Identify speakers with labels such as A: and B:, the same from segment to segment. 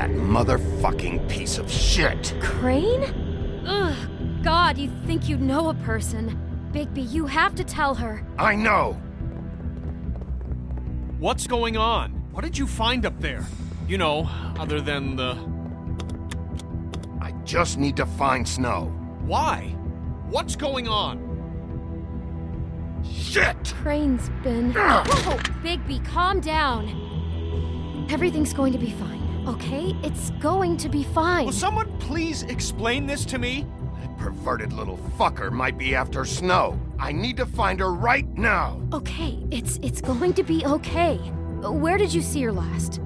A: That motherfucking piece of shit!
B: Crane? Ugh, God, you'd think you'd know a person. Bigby, you have to tell her.
A: I know!
C: What's going on? What did you find up there? You know, other than the...
A: I just need to find Snow.
C: Why? What's going on?
A: Shit!
B: Crane's been... Whoa! Bigby, calm down. Everything's going to be fine, okay? It's going to be fine.
C: Will someone please explain this to me?
A: That perverted little fucker might be after Snow. I need to find her right now!
B: Okay, it's going to be okay. Where did you see her last?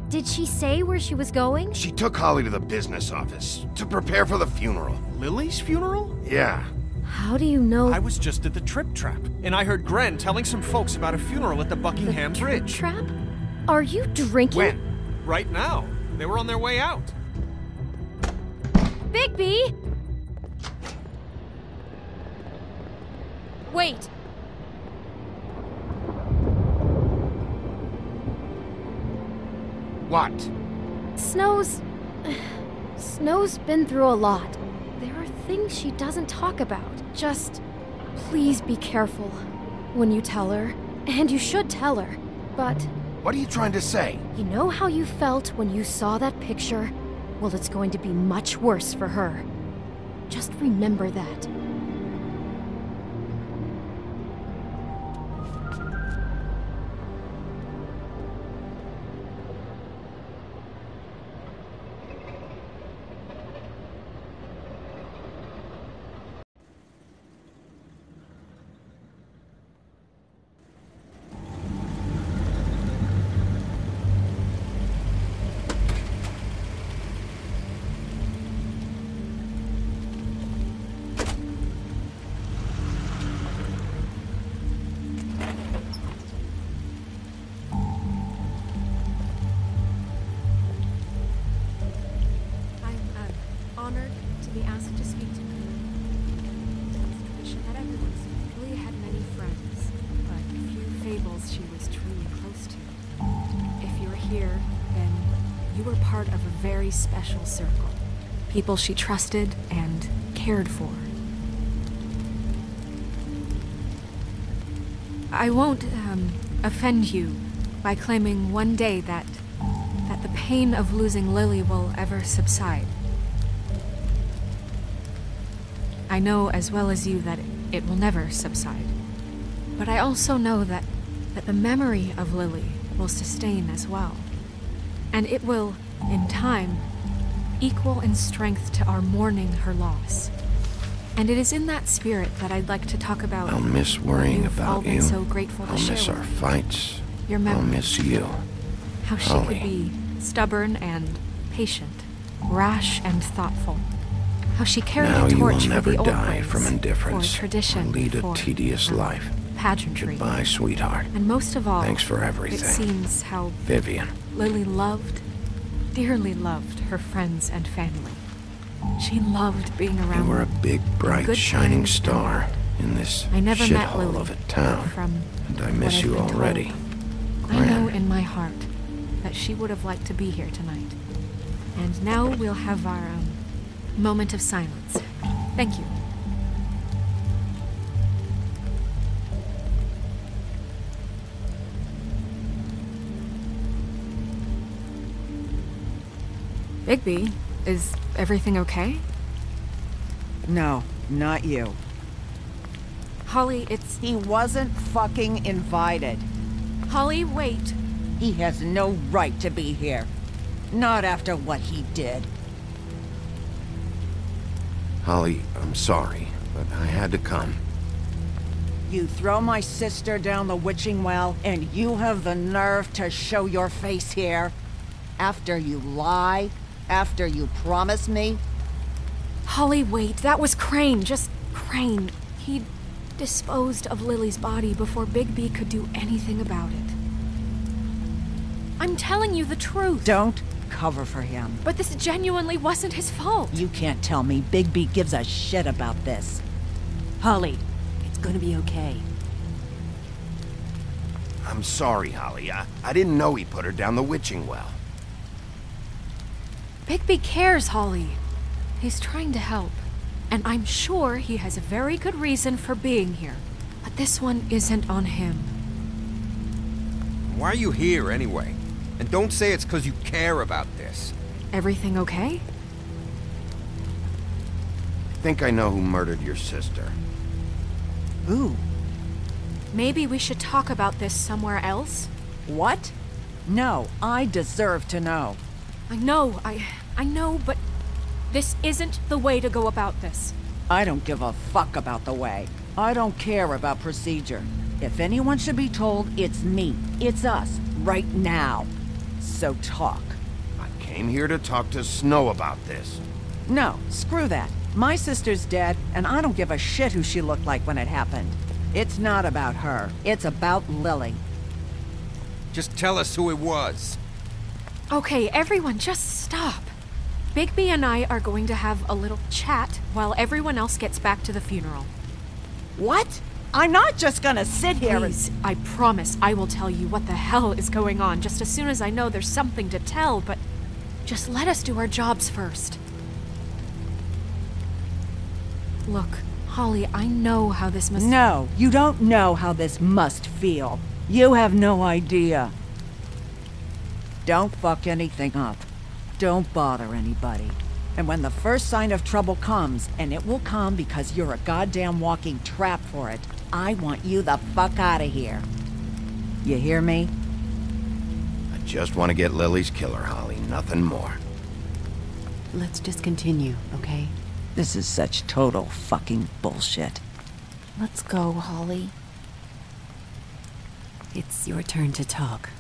B: Did she say where she was going?
A: She took Holly to the business office to prepare for the funeral.
C: Lily's funeral?
A: Yeah.
B: How do you know?
C: I was just at the Trip Trap, and I heard Gren telling some folks about a funeral at the Buckingham Bridge.
B: Trap? Are you drinking?
A: When?
C: Right now. They were on their way out.
B: Bigby! Wait.
A: What?
B: Snow's been through a lot. There are things she doesn't talk about. Just please be careful when you tell her. And you should tell her. But
A: What are you trying to say?
B: you know how you felt when you saw that picture? Well, it's going to be much worse for her. Just remember that.
D: Honored to be asked to speak to you. It's tradition that everyone's Lily had many friends, but few fables she was truly close to. If you're here, then you were part of a very special circle. People she trusted and cared for. I won't offend you by claiming one day that the pain of losing Lily will ever subside. I know as well as you that it will never subside. But I also know that the memory of Lily will sustain as well. And it will, in time, equal in strength to our mourning her loss. And it is in that spirit that I'd like to talk about.
A: I'll miss worrying
D: you've all
A: about
D: been
A: you.
D: so grateful to
A: I'll
D: share
A: miss
D: with
A: our
D: me.
A: fights.
D: Your
A: I'll
D: memory.
A: miss you.
D: How she
A: Holly.
D: could be stubborn and patient, rash and thoughtful. How she carried
A: Now
D: a
A: you will
D: torch for
A: never
D: the old
A: die
D: ways,
A: from indifference
D: for tradition,
A: or lead a
D: for
A: tedious life.
D: pageantry.
A: Goodbye, sweetheart.
D: And most of all,
A: Thanks for everything.
D: it seems how
A: Vivian.
D: Lily loved, dearly loved her friends and family. She loved being
A: You
D: around
A: were a
D: them.
A: big, bright,
D: Good
A: shining
D: times and
A: star
D: bad.
A: in this
D: I never met
A: shithole
D: Lily
A: of a town.
D: from
A: And I
D: what
A: miss
D: I've
A: you
D: been told.
A: already.
D: I know
A: Gran.
D: in my heart that she would have liked to be here tonight. And now we'll have our moment of silence. Thank you. Bigby, is everything okay?
E: No, not you.
D: Holly, it's...
E: He wasn't fucking invited.
D: Holly, wait.
E: He has no right to be here. Not after what he did.
A: Holly, I'm sorry, but I had to come.
E: You throw my sister down the witching well, and you have the nerve to show your face here? After you lie? After you promise me?
D: Holly, wait. That was Crane. Just Crane. He disposed of Lily's body before Bigby could do anything about it. I'm telling you the truth.
E: Don't cover for him.
D: But this genuinely wasn't his fault.
E: You can't tell me Bigby gives a shit about this.
F: Holly, it's gonna be okay.
A: I'm sorry, Holly. I didn't know he put her down the witching well.
D: Bigby cares, Holly. He's trying to help. And I'm sure he has a very good reason for being here. But this one isn't on him.
G: Why are you here, anyway? And don't say it's because you care about this.
D: Everything okay?
A: I think I know who murdered your sister.
E: Ooh,
D: Maybe we should talk about this somewhere else?
E: what? No, I deserve to know.
D: I know, but this isn't the way to go about this.
E: I don't give a fuck about the way. I don't care about procedure. If anyone should be told, it's me. It's us, right now. So talk.
A: I came here to talk to Snow about this.
E: No, screw that. My sister's dead, and I don't give a shit who she looked like when it happened. It's not about her. It's about Lily.
G: Just tell us who it was.
D: Okay, everyone, just stop. Bigby and I are going to have a little chat while everyone else gets back to the funeral.
E: What? I'm not just gonna sit here
D: Please, I promise I will tell you what the hell is going on just as soon as I know there's something to tell, but just let us do our jobs first. Look, Holly, I know how this must...
E: No, you don't know how this must feel. You have no idea. Don't fuck anything up. Don't bother anybody. And when the first sign of trouble comes, and it will come because you're a goddamn walking trap for it, I want you the fuck out of here. You hear me?
A: I just want to get Lily's killer, Holly. Nothing more.
F: Let's just continue, okay?
E: This is such total fucking bullshit.
H: Let's go, Holly.
F: It's your turn to talk.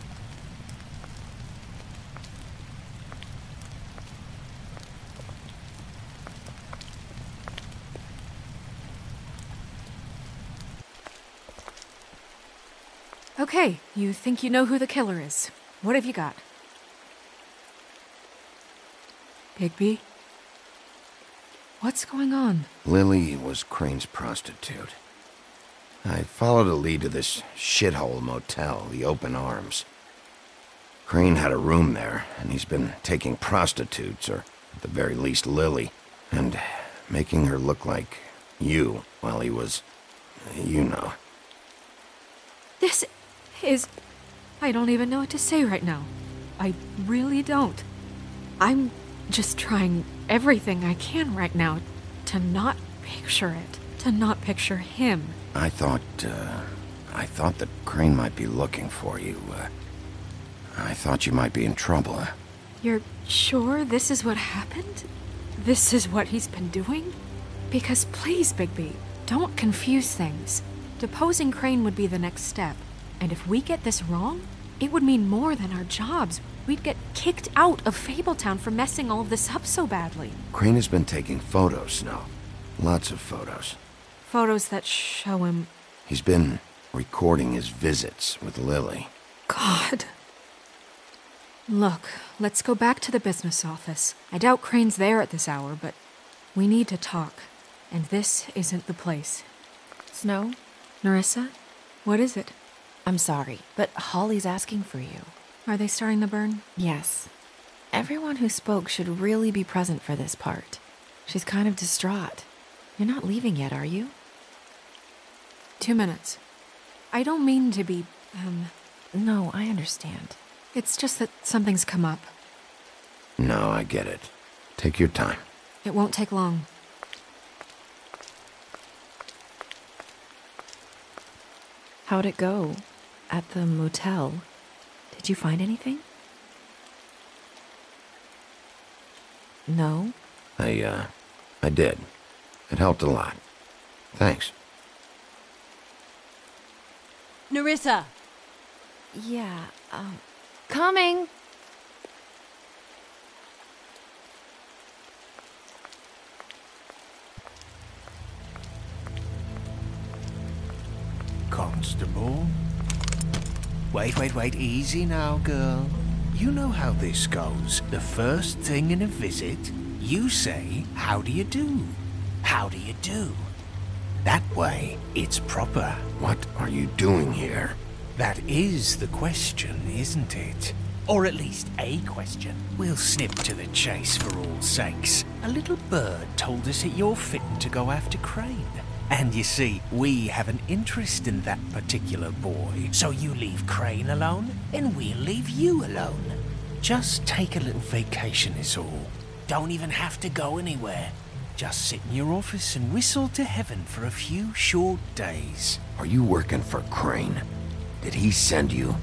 D: Okay, you think you know who the killer is. What have you got? Bigby? What's going on?
A: Lily was Crane's prostitute. I followed a lead to this shithole motel, the Open Arms. Crane had a room there, and he's been taking prostitutes, or at the very least Lily, and making her look like you while he was, you know.
D: This is... I don't even know what to say right now. I really don't. I'm just trying everything I can right now to not picture it, to not picture him.
A: I thought that Crane might be looking for you. I thought you might be in trouble.
D: You're sure this is what happened? This is what he's been doing? Because please, Bigby, don't confuse things. Deposing Crane would be the next step. And if we get this wrong, it would mean more than our jobs. We'd get kicked out of Fabletown for messing all of this up so badly.
A: Crane has been taking photos, Snow. Lots of photos.
D: Photos that show him...
A: He's been recording his visits with Lily.
D: God. Look, let's go back to the business office. I doubt Crane's there at this hour, but we need to talk. And this isn't the place.
H: Snow?
D: Nerissa? What is it?
H: I'm sorry, but Holly's asking for you.
D: Are they starting the burn?
H: Yes. Everyone who spoke should really be present for this part. She's kind of distraught. You're not leaving yet, are you?
D: 2 minutes. I don't mean to be,
H: No, I understand.
D: It's just that something's come up.
A: No, I get it. Take your time.
D: It won't take long.
H: How'd it go? At the motel? Did you find anything? No?
A: I did. It helped a lot. Thanks.
F: Nerissa!
H: Yeah, coming!
I: Constable? Wait, easy now, girl. You know how this goes. The first thing in a visit, you say, "How do you do? How do you do?" That way, it's proper.
A: What are you doing here?
I: That is the question, isn't it? Or at least a question. We'll snip to the chase for all sakes. A little bird told us that you're fitting to go after Crane. And you see, we have an interest in that particular boy. So you leave Crane alone, and we'll leave you alone. Just take a little vacation is all. Don't even have to go anywhere. Just sit in your office and whistle to heaven for a few short days.
A: Are you working for Crane? Did he send you?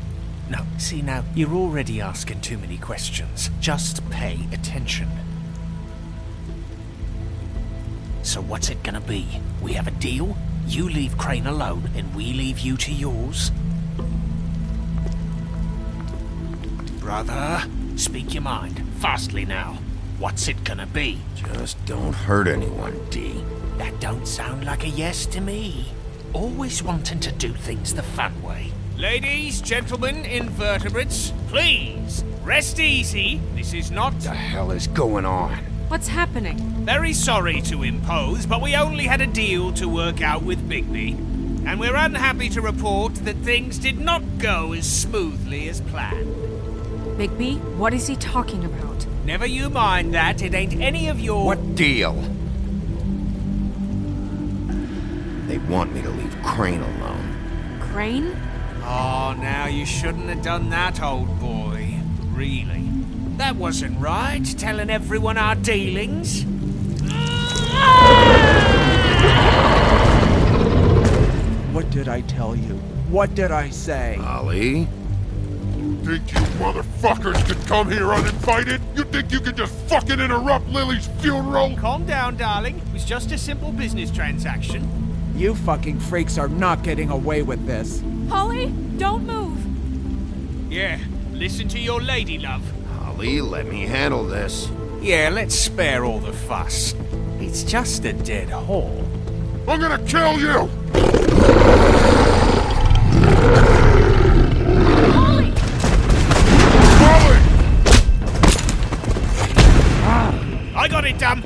I: No, see now, you're already asking too many questions. Just pay attention. So what's it gonna be? We have a deal? You leave Crane alone, and we leave you to yours? Brother, speak your mind, fastly now. What's it gonna be?
A: Just don't hurt anyone, D.
I: That don't sound like a yes to me. Always wanting to do things the fun way.
C: Ladies, gentlemen, invertebrates, please, rest easy. This is not...
A: What the hell is going on?
D: What's happening?
C: Very sorry to impose, but we only had a deal to work out with Bigby. And we're unhappy to report that things did not go as smoothly as planned.
D: Bigby, what is he talking about?
C: Never you mind that, it ain't any of your...
A: What deal? They want me to leave Crane alone.
D: Crane?
C: Oh, now you shouldn't have done that, old boy. Really. That wasn't right, telling everyone our dealings.
J: What did I tell you? What did I say?
A: Ollie?
K: Think you motherfuckers could come here uninvited? You think you could just fucking interrupt Lily's funeral?
C: Calm down, darling. It was just a simple business transaction.
J: You fucking freaks are not getting away with this.
D: Holly, don't move!
C: Yeah, listen to your lady, love.
A: Ollie, let me handle this.
I: Yeah, let's spare all the fuss. It's just a dead hole.
K: I'm gonna kill you!
D: Holly!
K: Holly!
C: I got it done.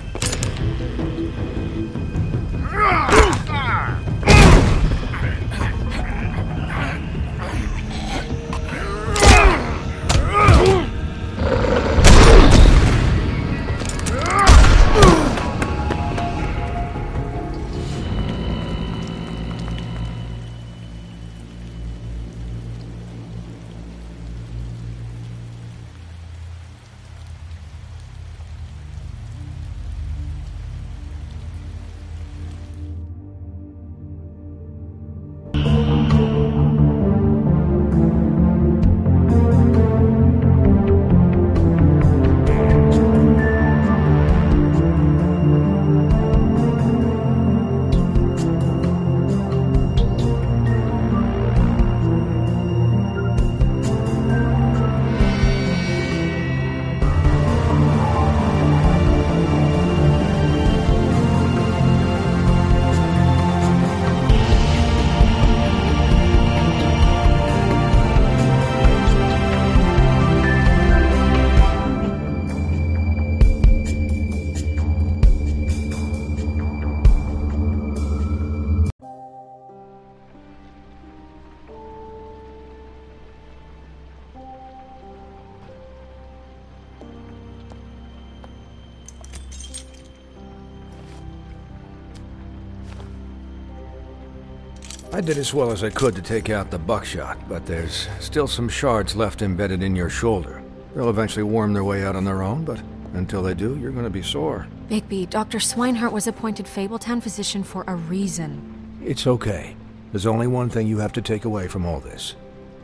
L: I did as well as I could to take out the buckshot, but there's still some shards left embedded in your shoulder. They'll eventually worm their way out on their own, but until they do, you're gonna be sore.
D: Bigby, Dr. Swinehart was appointed Fabletown physician for a reason.
L: It's okay. There's only one thing you have to take away from all this.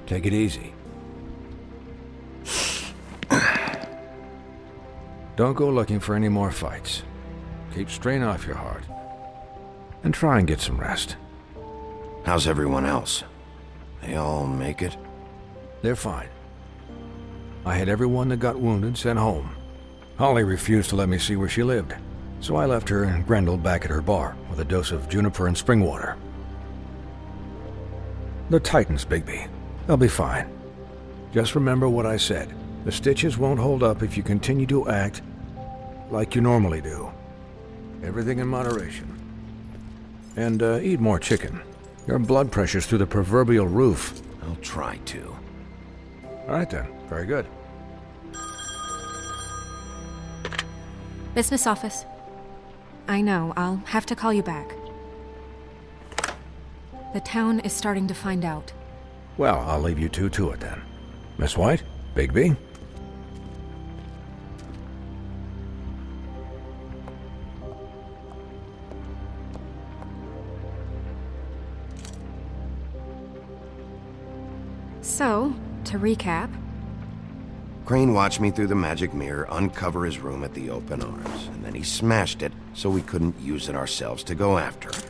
L: Take it easy. Don't go looking for any more fights. Keep strain off your heart. And try and get some rest.
A: How's everyone else? They all make it?
L: They're fine. I had everyone that got wounded sent home. Holly refused to let me see where she lived, so I left her and Grendel back at her bar with a dose of juniper and spring water. The Titans, Bigby. They'll be fine. Just remember what I said. The stitches won't hold up if you continue to act like you normally do. Everything in moderation. And eat more chicken. Your blood pressure's through the proverbial roof.
A: I'll try to.
L: All right then. Very good.
D: Business office. I know, I'll have to call you back. The town is starting to find out.
L: Well, I'll leave you two to it then. Miss White? Bigby?
D: So, to recap...
A: Crane watched me through the magic mirror uncover his room at the Open Arms, and then he smashed it so we couldn't use it ourselves to go after him.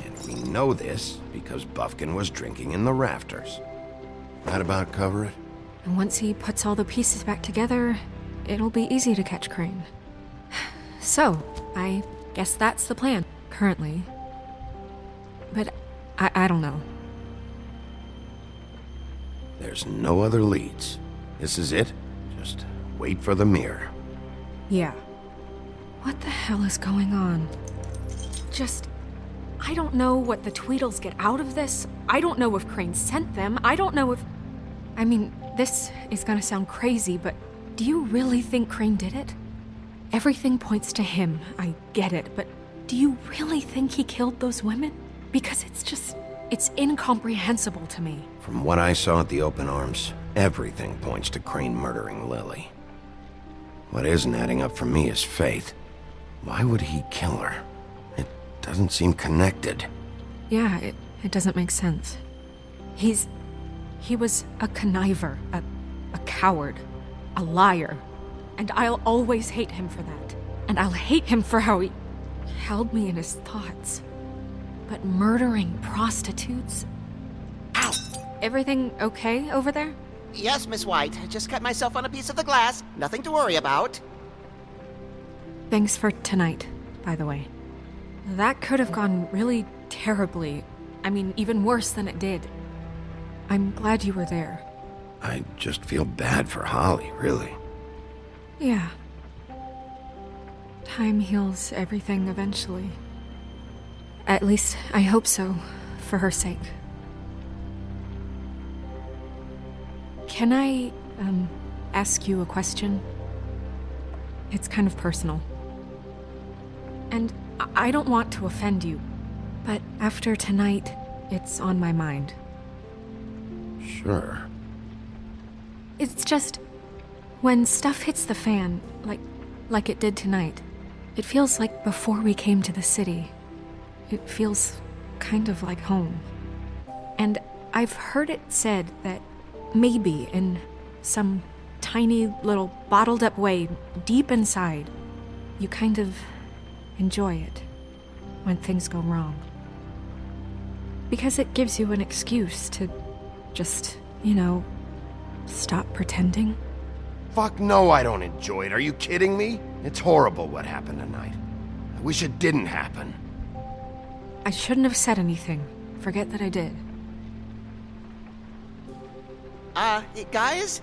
A: And we know this because Bufkin was drinking in the rafters. That about cover it?
D: And once he puts all the pieces back together, it'll be easy to catch Crane. So, I guess that's the plan, currently. But I don't know.
A: There's no other leads. This is it. Just wait for the mirror.
D: Yeah. What the hell is going on? I don't know what the Tweedles get out of this. I don't know if Crane sent them. I don't know if... I mean, this is gonna sound crazy, but do you really think Crane did it? Everything points to him, I get it, but do you really think he killed those women? Because it's incomprehensible to me.
A: From what I saw at the Open Arms, everything points to Crane murdering Lily. What isn't adding up for me is Faith. Why would he kill her? It doesn't seem connected.
D: Yeah, it doesn't make sense. He was a conniver, a coward, a liar. And I'll always hate him for that. And I'll hate him for how he held me in his thoughts. But murdering prostitutes? Ow! Everything okay over there?
M: Yes, Miss White. Just cut myself on a piece of the glass. Nothing to worry about.
D: Thanks for tonight, by the way. That could have gone really terribly. I mean, even worse than it did. I'm glad you were there.
A: I just feel bad for Holly, really.
D: Yeah. Time heals everything eventually. At least, I hope so, for her sake. Can I, ask you a question? It's kind of personal. And I don't want to offend you, but after tonight, it's on my mind.
A: Sure.
D: It's just, when stuff hits the fan, like it did tonight, it feels like before we came to the city. It feels kind of like home. And I've heard it said that maybe in some tiny little bottled up way deep inside, you kind of enjoy it when things go wrong. Because it gives you an excuse to just, stop pretending.
A: Fuck no, I don't enjoy it. Are you kidding me? It's horrible what happened tonight. I wish it didn't happen.
D: I shouldn't have said anything. Forget that I did.
M: Guys?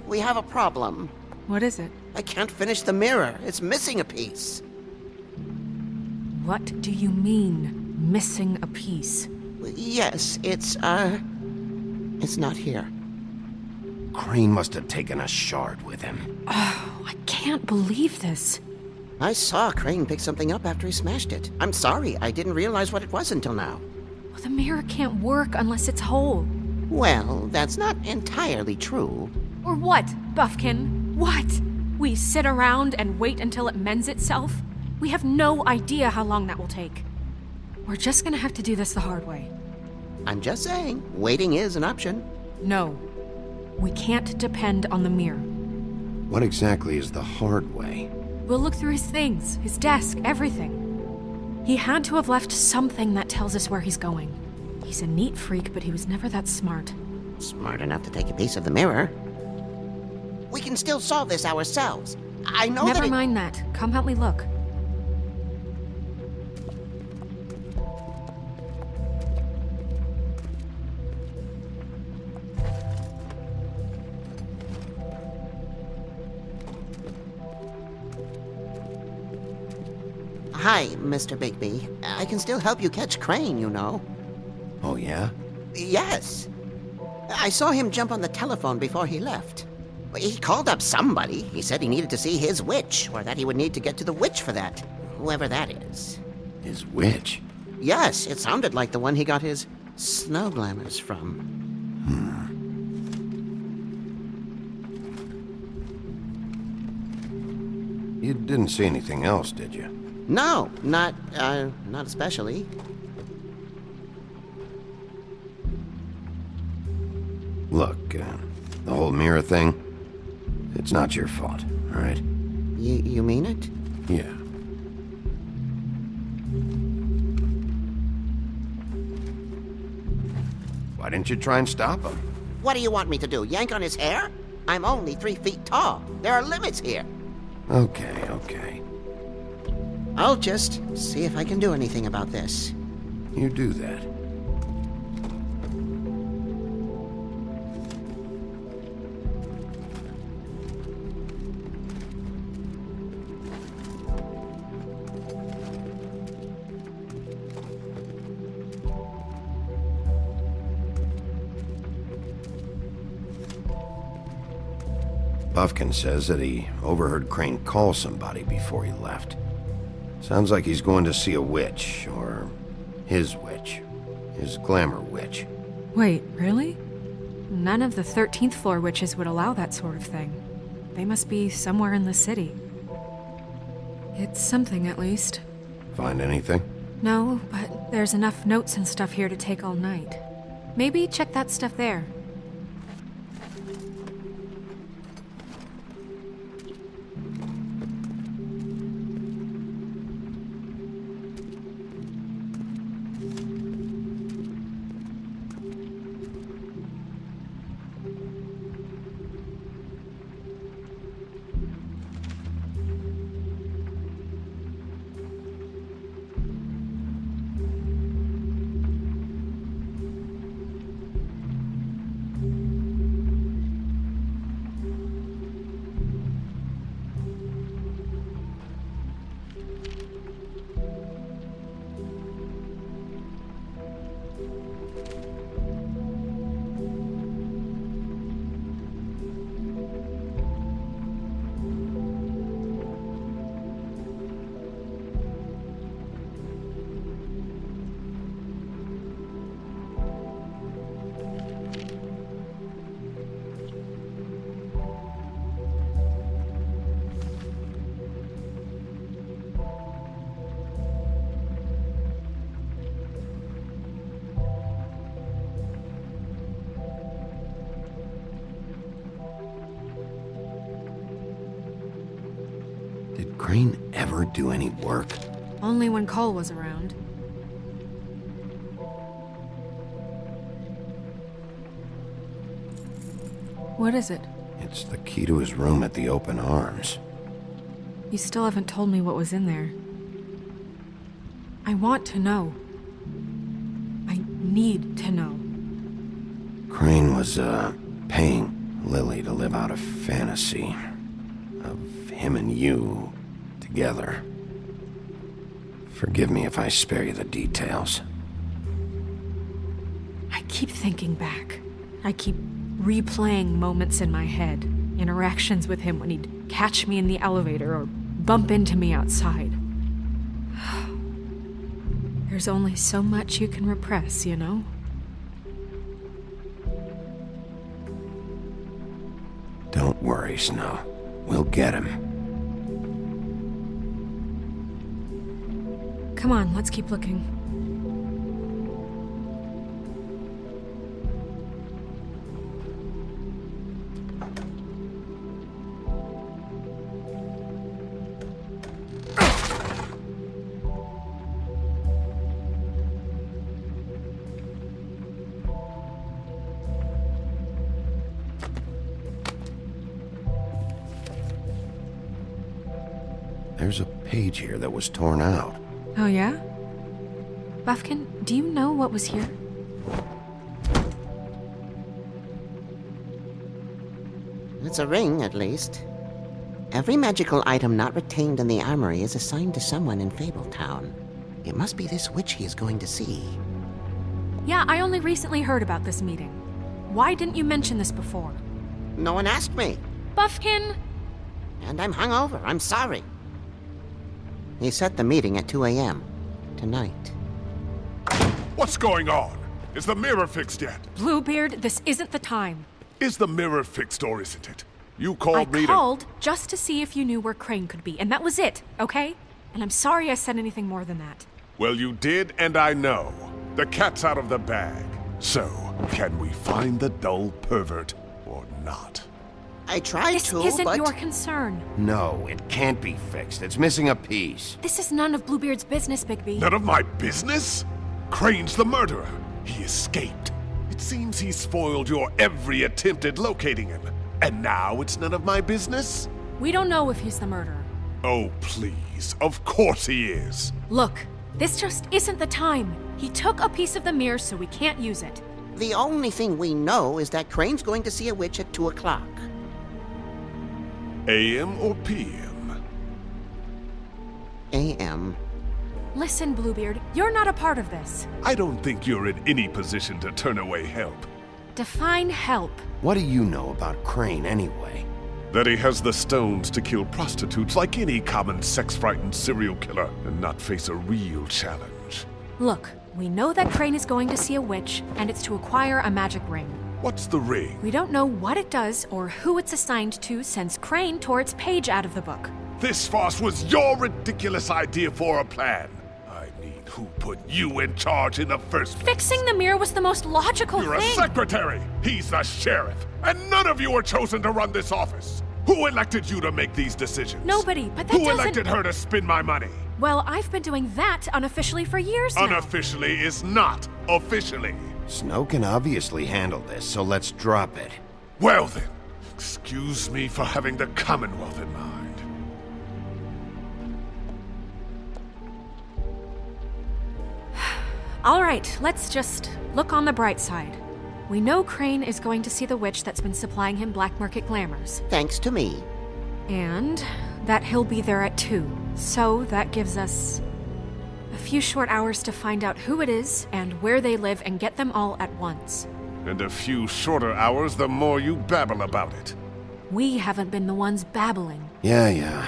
M: We have a problem.
D: What is it?
M: I can't finish the mirror. It's missing a piece.
D: What do you mean, missing a piece?
M: Yes, it's not here.
A: Crane must have taken a shard with him.
D: Oh, I can't believe this.
M: I saw Crane pick something up after he smashed it. I'm sorry, I didn't realize what it was until now.
D: Well, the mirror can't work unless it's whole.
M: Well, that's not entirely true.
D: Or what, Bufkin? What? We sit around and wait until it mends itself? We have no idea how long that will take. We're just gonna have to do this the hard way.
M: I'm just saying, waiting is an option.
D: No. We can't depend on the mirror.
A: What exactly is the hard way?
D: We'll look through his things, his desk, everything. He had to have left something that tells us where he's going. He's a neat freak, but he was never that smart.
M: Smart enough to take a piece of the mirror. We can still solve this ourselves. I know
D: Never mind that. Come help me look.
M: Hi, Mr. Bigby. I can still help you catch Crane, you know.
A: Oh, yeah?
M: Yes. I saw him jump on the telephone before he left. He called up somebody. He said he needed to see his witch, or that he would need to get to the witch for that. Whoever that is.
A: His witch?
M: Yes, it sounded like the one he got his snow glamours from.
A: You didn't see anything else, did you?
M: No, not especially.
A: Look, the whole mirror thing, it's not your fault, all right?
M: You mean it?
A: Yeah. Why didn't you try and stop him?
M: What do you want me to do, yank on his hair? I'm only 3 feet tall. There are limits here.
A: Okay.
M: I'll just see if I can do anything about this.
A: You do that. Bufkin says that he overheard Crane call somebody before he left. Sounds like he's going to see a witch, or his witch. His glamour witch.
D: Wait, really? None of the 13th floor witches would allow that sort of thing. They must be somewhere in the city. It's something, at least.
A: Find anything?
D: No, but there's enough notes and stuff here to take all night. Maybe check that stuff there.
A: Did Crane ever do any work?
D: Only when Cole was around. What is it?
A: It's the key to his room at the Open Arms.
D: You still haven't told me what was in there. I want to know. I need to know.
A: Crane was, paying Lily to live out a fantasy of him and you together. Forgive me if I spare you the details.
D: I keep thinking back. I keep replaying moments in my head. Interactions with him when he'd catch me in the elevator or bump into me outside. There's only so much you can repress, you know?
A: Don't worry, Snow. We'll get him.
D: Come on, let's keep looking.
A: There's a page here that was torn out.
D: Oh, yeah? Bufkin, do you know what was here?
M: It's a ring, at least. Every magical item not retained in the armory is assigned to someone in Fabletown. It must be this witch he is going to see.
D: Yeah, I only recently heard about this meeting. Why didn't you mention this before?
M: No one asked me.
B: Buffkin!
M: And I'm hungover. I'm sorry. He set the meeting at 2 a.m. tonight.
K: What's going on? Is the mirror fixed yet?
D: Bluebeard, this isn't the time.
K: Is the mirror fixed or isn't it? You called me
D: I called just to see if you knew where Crane could be, and that was it, okay? And I'm sorry I said anything more than that.
K: Well, you did, and I know. The cat's out of the bag. So, can we find the dull pervert or not?
M: I tried
D: this
M: to,
D: isn't
M: but...
D: your concern.
A: No, it can't be fixed. It's missing a piece.
D: This is none of Bluebeard's business, Bigby.
K: None of my business? Crane's the murderer. He escaped. It seems he spoiled your every attempt at locating him. And now it's none of my business?
D: We don't know if he's the murderer.
K: Oh, please. Of course he is.
D: Look, this just isn't the time. He took a piece of the mirror, so we can't use it.
M: The only thing we know is that Crane's going to see a witch at 2 o'clock.
K: AM or PM?
M: AM.
D: Listen, Bluebeard, you're not a part of this.
K: I don't think you're in any position to turn away help.
D: Define help.
A: What do you know about Crane, anyway?
K: That he has the stones to kill prostitutes like any common sex-frightened serial killer and not face a real challenge.
D: Look, we know that Crane is going to see a witch, and it's to acquire a magic ring.
K: What's the ring?
D: We don't know what it does or who it's assigned to since Crane tore its page out of the book.
K: This farce was your ridiculous idea for a plan. I mean, who put you in charge in the first place?
D: Fixing the mirror was the most logical
K: You're
D: thing.
K: a secretary! He's the sheriff! And none of you were chosen to run this office! Who elected you to make these decisions?
D: Nobody, but that
K: Who
D: doesn't...
K: elected her to spend my money?
D: Well, I've been doing that unofficially for years now.
K: Unofficially is not officially.
A: Snow can obviously handle this, so let's drop it.
K: Well then, excuse me for having the Commonwealth in mind.
D: All right, let's just look on the bright side. We know Crane is going to see the witch that's been supplying him black market glamours.
M: Thanks to me.
D: And that he'll be there at 2. So that gives us a few short hours to find out who it is and where they live and get them all at once.
K: And a few shorter hours the more you babble about it.
D: We haven't been the ones babbling.
A: Yeah.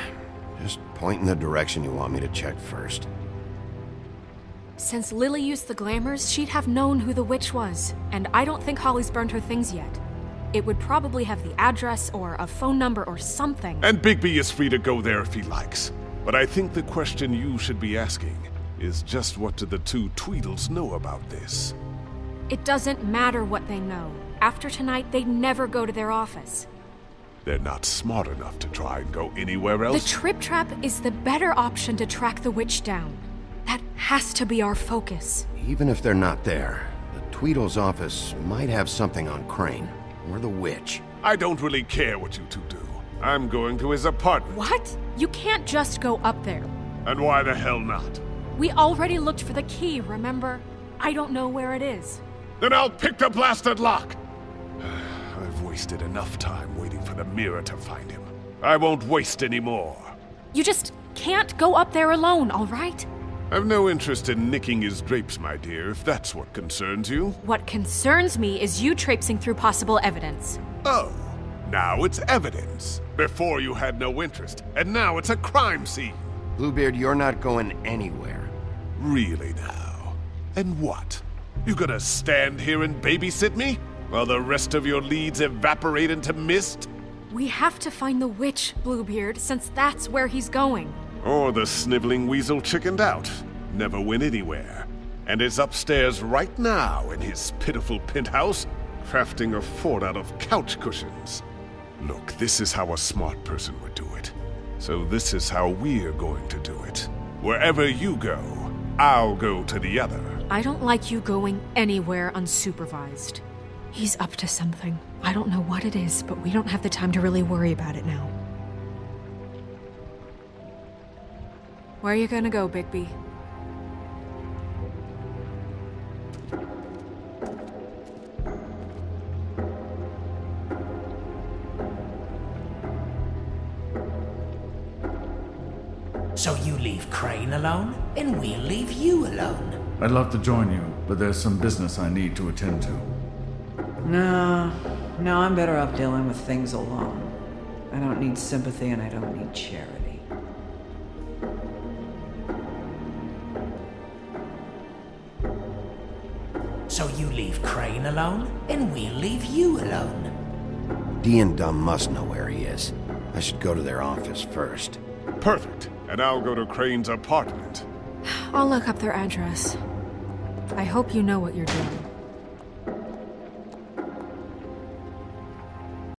A: Just point in the direction you want me to check first.
D: Since Lily used the glamours, she'd have known who the witch was, and I don't think Holly's burned her things yet. It would probably have the address or a phone number or something.
K: And Bigby is free to go there if he likes. But I think the question you should be asking is just what do the two Tweedles know about this?
D: It doesn't matter what they know. After tonight, they'd never go to their office.
K: They're not smart enough to try and go anywhere else?
D: The Trip Trap is the better option to track the witch down. That has to be our focus.
A: Even if they're not there, the Tweedle's office might have something on Crane, or the witch.
K: I don't really care what you two do. I'm going to his apartment.
D: What? You can't just go up there.
K: And why the hell not?
D: We already looked for the key, remember? I don't know where it is.
K: Then I'll pick the blasted lock! I've wasted enough time waiting for the mirror to find him. I won't waste any more.
D: You just can't go up there alone, all right?
K: I've no interest in nicking his drapes, my dear, if that's what concerns you.
D: What concerns me is you traipsing through possible evidence.
K: Oh, now it's evidence. Before you had no interest, and now it's a crime scene.
A: Bluebeard, you're not going anywhere.
K: Really now? And what? You gonna stand here and babysit me? While the rest of your leads evaporate into mist?
D: We have to find the witch, Bluebeard, since that's where he's going.
K: Or the sniveling weasel chickened out, never went anywhere, and is upstairs right now in his pitiful penthouse, crafting a fort out of couch cushions. Look, this is how a smart person would do it. So this is how we're going to do it. Wherever you go, I'll go to the other.
D: I don't like you going anywhere unsupervised. He's up to something. I don't know what it is, but we don't have the time to really worry about it now. Where are you gonna go, Bigby?
C: So you leave Crane alone, and we'll leave you alone.
N: I'd love to join you, but there's some business I need to attend to.
E: No, I'm better off dealing with things alone.
O: I don't need sympathy and I don't need charity.
I: So you leave Crane alone, and we'll leave you alone.
A: Dee and Dumb must know where he is. I should go to their office first.
K: Perfect. And I'll go to Crane's apartment.
D: I'll look up their address. I hope you know what you're doing.